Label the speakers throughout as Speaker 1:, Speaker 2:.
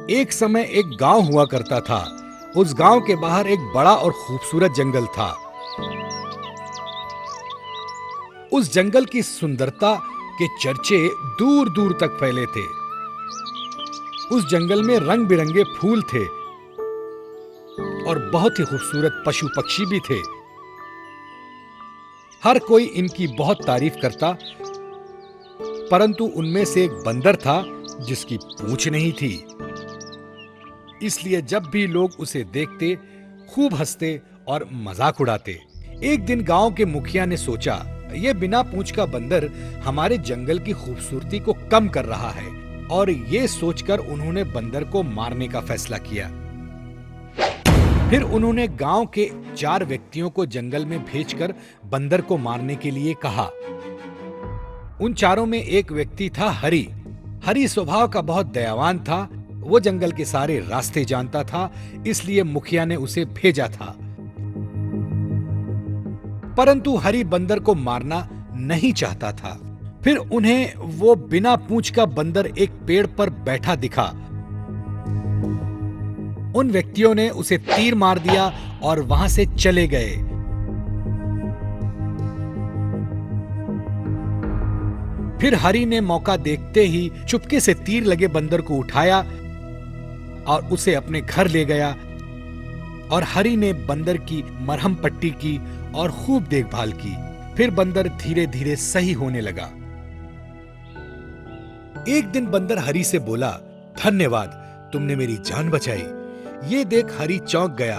Speaker 1: एक समय एक गांव हुआ करता था। उस गांव के बाहर एक बड़ा और खूबसूरत जंगल था। उस जंगल की सुंदरता के चर्चे दूर दूर तक फैले थे। उस जंगल में रंग बिरंगे फूल थे और बहुत ही खूबसूरत पशु पक्षी भी थे। हर कोई इनकी बहुत तारीफ करता, परंतु उनमें से एक बंदर था जिसकी पूंछ नहीं थी। इसलिए जब भी लोग उसे देखते, खूब हंसते और मजाक उड़ाते। एक दिन गांव के मुखिया ने सोचा, यह बिना पूंछ का बंदर हमारे जंगल की खूबसूरती को कम कर रहा है, और ये सोचकर उन्होंने बंदर को मारने का फैसला किया। फिर उन्होंने गांव के 4 व्यक्तियों को जंगल में भेजकर बंदर को मारने के लिए कहा। उन चारों में एक व्यक्ति था हरी। हरी स्वभाव का बहुत दयावान था। वो जंगल के सारे रास्ते जानता था, इसलिए मुखिया ने उसे भेजा था। परंतु हरी बंदर को मारना नहीं चाहता था। फिर उन्हें वो बिना पूंछ का बंदर एक पेड़ पर बैठा दिखा। उन व्यक्तियों ने उसे तीर मार दिया और वहां से चले गए। फिर हरी ने मौका देखते ही चुपके से तीर लगे बंदर को उठाया और उसे अपने घर ले गया। और हरी ने बंदर की मरहम पट्टी की और खूब देखभाल की। फिर बंदर धीरे धीरे सही होने लगा। एक दिन बंदर हरी से बोला, धन्यवाद, तुमने मेरी जान बचाई। ये देख हरी चौंक गया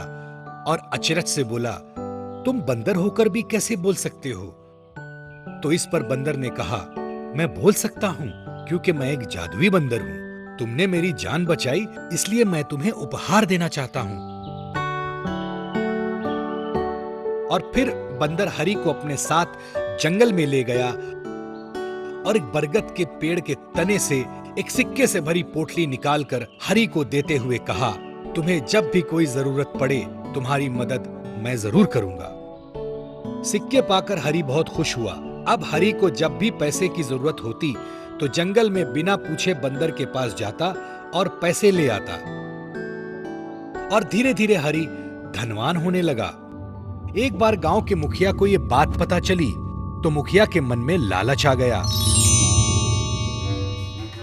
Speaker 1: और अचरज से बोला, तुम बंदर होकर भी कैसे बोल सकते हो? तो इस पर बंदर ने कहा, मैं बोल सकता हूं क्योंकि मैं एक जादुई बंदर हूं। तुमने मेरी जान बचाई, इसलिए मैं तुम्हें उपहार देना चाहता हूं। और फिर बंदर हरी को अपने साथ जंगल में ले गया और एक बरगद के पेड़ के तने से एक सिक्के से भरी पोटली निकालकर हरी को देते हुए कहा, तुम्हें जब भी कोई जरूरत पड़े, तुम्हारी मदद मैं जरूर करूंगा। सिक्के पाकर हरी बहुत खुश हुआ। अब हरी को जब भी पैसे की जरूरत होती तो जंगल में बिना पूछे बंदर के पास जाता और पैसे ले आता। और धीरे धीरे हरी धनवान होने लगा। एक बार गांव के मुखिया को यह बात पता चली तो मुखिया के मन में लालच आ गया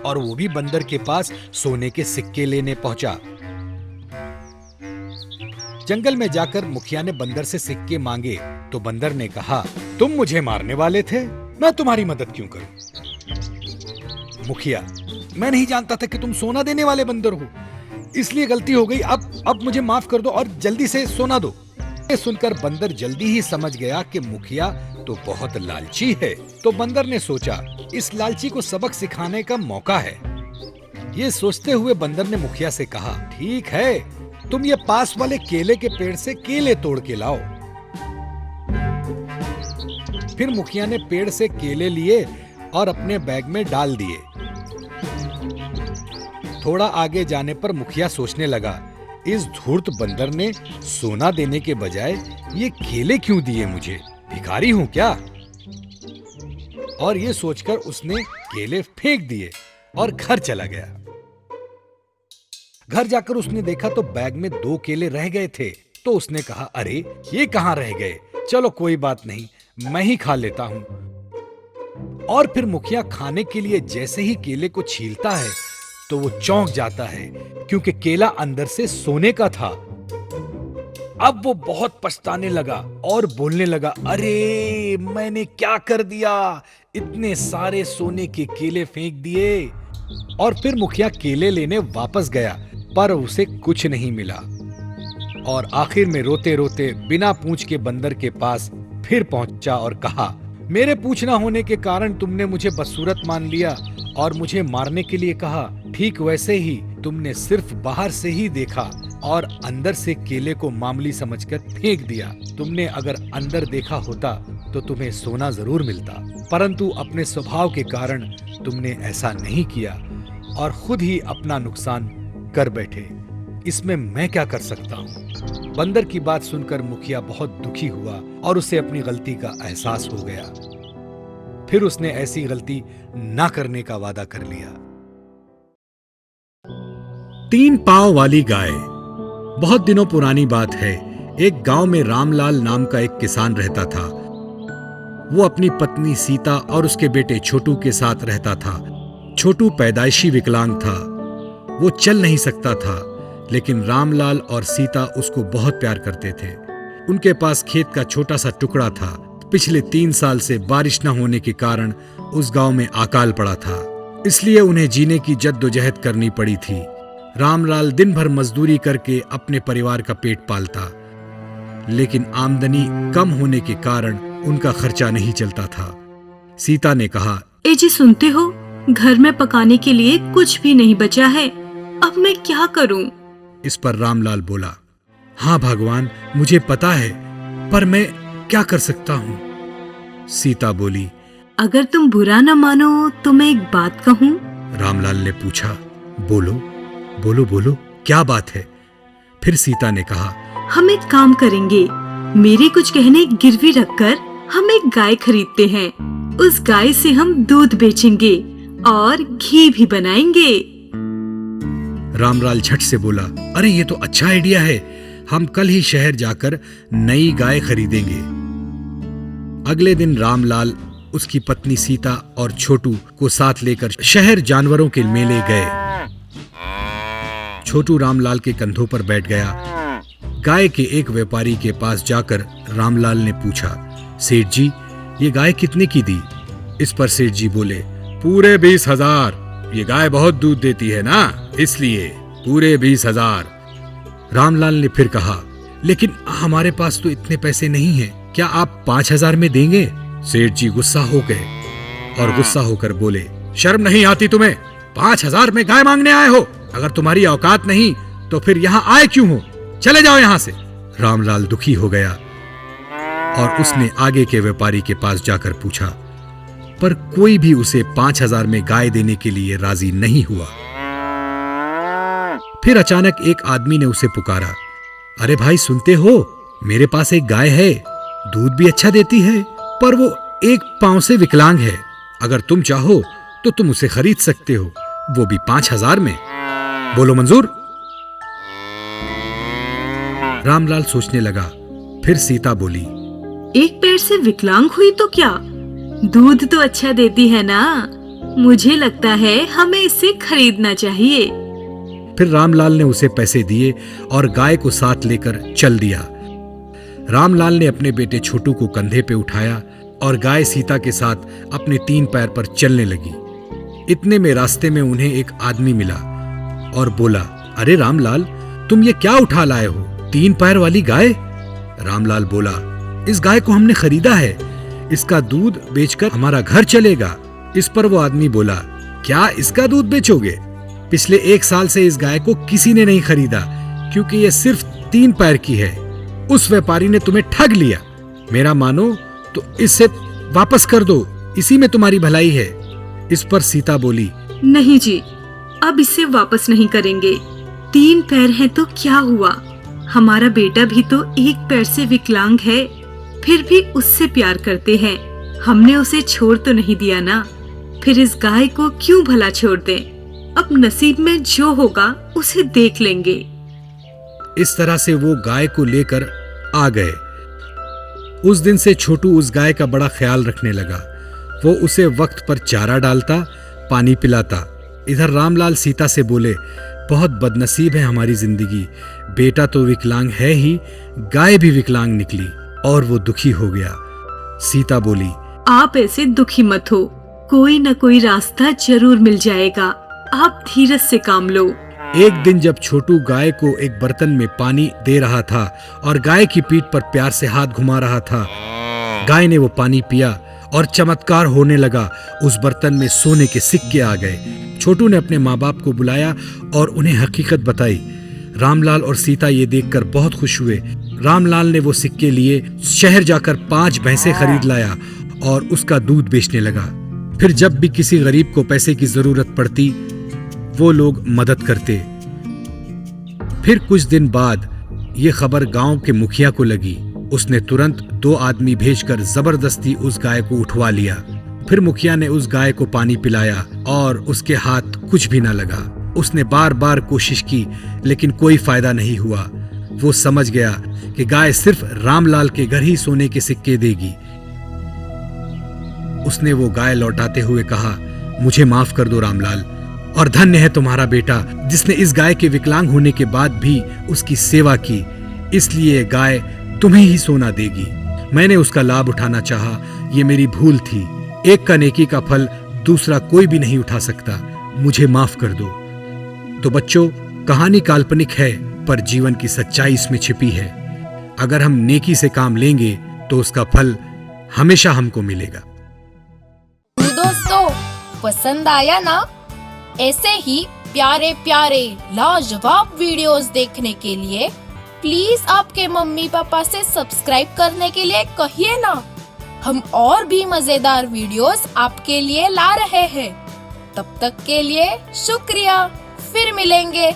Speaker 1: और वो भी बंदर के पास सोने के सिक्के लेने पहुंचा। जंगल में जाकर मुखिया ने बंदर से सिक्के मांगे तो बंदर ने कहा, तुम मुझे मारने वाले थे, मैं तुम्हारी मदद क्यों करूं? मुखिया, मैं नहीं जानता था कि तुम सोना देने वाले बंदर हो, इसलिए गलती हो गई। अब मुझे माफ कर दो और जल्दी से सोना दो। ये सुनकर बंदर जल्दी ही समझ गया कि मुखिया तो बहुत लालची है। तो बंदर ने सोचा, इस लालची को सबक सिखाने का मौका है। ये सोचते हुए बंदर ने मुखिया से कहा, ठीक है, तुम ये पास वाले केले के पेड़ से केले तोड़ के लाओ। फिर मुखिया ने पेड़ से केले लिए और अपने बैग में डाल दिए। थोड़ा आगे जाने पर मुखिया सोचने लगा, इस धूर्त बंदर ने सोना देने के बजाय ये केले क्यों दिए मुझे? भिखारी हूं क्या? और ये सोचकर उसने केले फेंक दिए और घर चला गया। घर जाकर उसने देखा तो बैग में 2 केले रह गए थे। तो उसने कहा, अरे ये कहां रह गए? चलो कोई बात नहीं, मैं ही खा लेता हूं। और फिर मुखिया खाने के लिए जैसे ही केले को छीलता है तो वो चौंक जाता है क्योंकि केला अंदर से सोने का था। अब वो बहुत पछताने लगा और बोलने लगा, अरे मैंने क्या कर दिया, इतने सारे सोने के केले फेंक दिए। और फिर मुखिया केले लेने वापस गया पर उसे कुछ नहीं मिला। और आखिर में रोते रोते बिना पूंछ के बंदर के पास फिर पहुंचा और कहा, मेरे पूंछ ना होने के कारण तुमने मुझे बदसूरत मान लिया और मुझे मारने के लिए कहा। ठीक वैसे ही तुमने सिर्फ बाहर से ही देखा और अंदर से केले को मामूली समझकर फेंक दिया। तुमने अगर अंदर देखा होता तो तुम्हें सोना जरूर मिलता, परंतु अपने स्वभाव के कारण तुमने ऐसा नहीं किया और खुद ही अपना नुकसान कर बैठे। इसमें मैं क्या कर सकता हूँ? बंदर की बात सुनकर मुखिया बहुत दुखी हुआ और उसे अपनी गलती का एहसास हो गया। फिर उसने ऐसी गलती ना करने का वादा कर लिया। तीन पांव वाली गाय। बहुत दिनों पुरानी बात है। एक गांव में रामलाल नाम का एक किसान रहता था। वो अपनी पत्नी सीता और उसके बेटे छोटू के साथ रहता था। छोटू पैदाइशी विकलांग था। वो चल नहीं सकता था, लेकिन रामलाल और सीता उसको बहुत प्यार करते थे। उनके पास खेत का छोटा सा टुकड़ा था। पिछले 3 साल से बारिश न होने के कारण उस गांव में अकाल पड़ा था, इसलिए उन्हें जीने की जद्दोजहद करनी पड़ी थी। रामलाल दिन भर मजदूरी करके अपने परिवार का पेट पालता, लेकिन आमदनी कम होने के कारण उनका खर्चा नहीं चलता था। सीता ने कहा,
Speaker 2: ए जी सुनते हो, घर में पकाने के लिए कुछ भी नहीं बचा है, अब मैं क्या करूं?
Speaker 1: इस पर रामलाल बोला, हाँ भगवान, मुझे पता है, पर मैं क्या कर सकता हूँ। सीता बोली,
Speaker 2: अगर तुम बुरा न मानो तो मैं एक बात कहूँ?
Speaker 1: रामलाल ने पूछा, बोलो बोलो बोलो, क्या बात है? फिर सीता ने कहा,
Speaker 2: हम एक काम करेंगे, मेरे कुछ गहने गिरवी रखकर हम एक गाय खरीदते हैं। उस गाय से हम दूध बेचेंगे और घी भी बनाएंगे।
Speaker 1: रामलाल झट से बोला, अरे ये तो अच्छा आइडिया है, हम कल ही शहर जाकर नई गाय खरीदेंगे। अगले दिन रामलाल, उसकी पत्नी सीता और छोटू को साथ लेकर शहर जानवरों के मेले गए। छोटू रामलाल के कंधों पर बैठ गया। गाय के एक व्यापारी के पास जाकर रामलाल ने पूछा, सेठ जी, ये गाय कितने की दी? इस पर सेठ जी बोले, पूरे 20,000। ये गाय बहुत दूध देती है ना, इसलिए पूरे 20,000। रामलाल ने फिर कहा, लेकिन हमारे पास तो इतने पैसे नहीं हैं, क्या आप 5,000 में देंगे? सेठ जी गुस्सा हो गए और गुस्सा होकर बोले, शर्म नहीं आती तुम्हें? 5,000 में गाय मांगने आए हो? अगर तुम्हारी औकात नहीं तो फिर यहाँ आए क्यों हो? चले जाओ यहाँ से। रामलाल दुखी हो गया और उसने आगे के व्यापारी के पास जाकर पूछा, पर कोई भी उसे 5,000 में गाय देने के लिए राजी नहीं हुआ। फिर अचानक एक आदमी ने उसे पुकारा, अरे भाई सुनते हो, मेरे पास एक गाय है, दूध भी अच्छा देती है, पर वो एक पांव से विकलांग है। अगर तुम चाहो तो तुम उसे खरीद सकते हो, वो भी 5,000 में। बोलो मंजूर? रामलाल सोचने लगा। फिर सीता बोली,
Speaker 2: एक पैर से विकलांग हुई तो क्या, दूध तो अच्छा देती है ना, मुझे लगता है हमें इसे खरीदना चाहिए।
Speaker 1: फिर रामलाल ने उसे पैसे दिए और गाय को साथ लेकर चल दिया। रामलाल ने अपने बेटे छोटू को कंधे पे उठाया और गाय सीता के साथ अपने 3 पैर पर चलने लगी। इतने में रास्ते में उन्हें एक आदमी मिला और बोला, अरे रामलाल, तुम ये क्या उठा लाए हो, 3 पैर वाली गाय? रामलाल बोला, इस गाय को हमने खरीदा है, इसका दूध बेचकर हमारा घर चलेगा। इस पर वो आदमी बोला, क्या इसका दूध बेचोगे? पिछले 1 साल से इस गाय को किसी ने नहीं खरीदा, क्योंकि ये सिर्फ 3 पैर की है। उस व्यापारी ने तुम्हें ठग लिया। मेरा मानो तो इसे वापस कर दो, इसी में तुम्हारी भलाई है। इस पर सीता बोली,
Speaker 2: नहीं जी, अब इसे वापस नहीं करेंगे। 3 पैर हैं तो क्या हुआ, हमारा बेटा भी तो 1 पैर से विकलांग है, फिर भी उससे प्यार करते हैं। हमने उसे छोड़ तो नहीं दिया ना, फिर इस गाय को क्यों भला छोड़ दें? अब नसीब में जो होगा उसे देख लेंगे।
Speaker 1: इस तरह से वो गाय को लेकर आ गए। उस दिन से छोटू उस गाय का बड़ा ख्याल रखने लगा। वो उसे वक्त पर चारा डालता, पानी पिलाता। इधर रामलाल सीता से बोले, बहुत बदनसीब है हमारी जिंदगी, बेटा तो विकलांग है ही, गाय भी विकलांग निकली। और वो दुखी हो गया। सीता बोली,
Speaker 2: आप ऐसे दुखी मत हो, कोई न कोई रास्ता जरूर मिल जाएगा, आप धीरज से काम लो।
Speaker 1: एक दिन जब छोटू गाय को एक बर्तन में पानी दे रहा था और गाय की पीठ पर प्यार से हाथ घुमा रहा था, गाय ने वो पानी पिया और चमत्कार होने लगा। उस बर्तन में सोने के सिक्के आ गए। छोटू ने अपने माँ बाप को बुलाया और उन्हें हकीकत बताई। रामलाल और सीता ये देखकर बहुत खुश हुए। रामलाल ने वो सिक्के लिए शहर जाकर 5 भैंसें खरीद लाया और उसका दूध बेचने लगा। फिर जब भी किसी गरीब को पैसे की जरूरत पड़ती, वो लोग मदद करते। फिर कुछ दिन बाद ये खबर गांव के मुखिया को लगी। उसने तुरंत 2 आदमी भेजकर जबरदस्ती उस गाय को उठवा लिया। फिर मुखिया ने उस गाय को पानी पिलाया और उसके हाथ कुछ भी न लगा। उसने बार बार कोशिश की, लेकिन कोई फायदा नहीं हुआ। वो समझ गया कि गाय सिर्फ रामलाल के घर ही सोने के सिक्के देगी। उसने वो गाय लौटाते हुए कहा, मुझे माफ कर दो रामलाल, और धन्य है तुम्हारा बेटा जिसने इस गाय के विकलांग होने के बाद भी उसकी सेवा की, इसलिए गाय तुम्हें ही सोना देगी। मैंने उसका लाभ उठाना चाहा, ये मेरी भूल थी। एक का नेकी का फल दूसरा कोई भी नहीं उठा सकता, मुझे माफ कर दो। तो बच्चों, कहानी काल्पनिक है पर जीवन की सच्चाई इसमें छिपी है। अगर हम नेकी से काम लेंगे तो उसका फल हमेशा हमको मिलेगा।
Speaker 3: दोस्तों, पसंद आया ना? ऐसे ही प्यारे प्यारे लाजवाब वीडियोस देखने के लिए प्लीज आपके मम्मी पापा से सब्सक्राइब करने के लिए कहिए ना। हम और भी मजेदार वीडियोस आपके लिए ला रहे हैं। तब तक के लिए शुक्रिया, फिर मिलेंगे।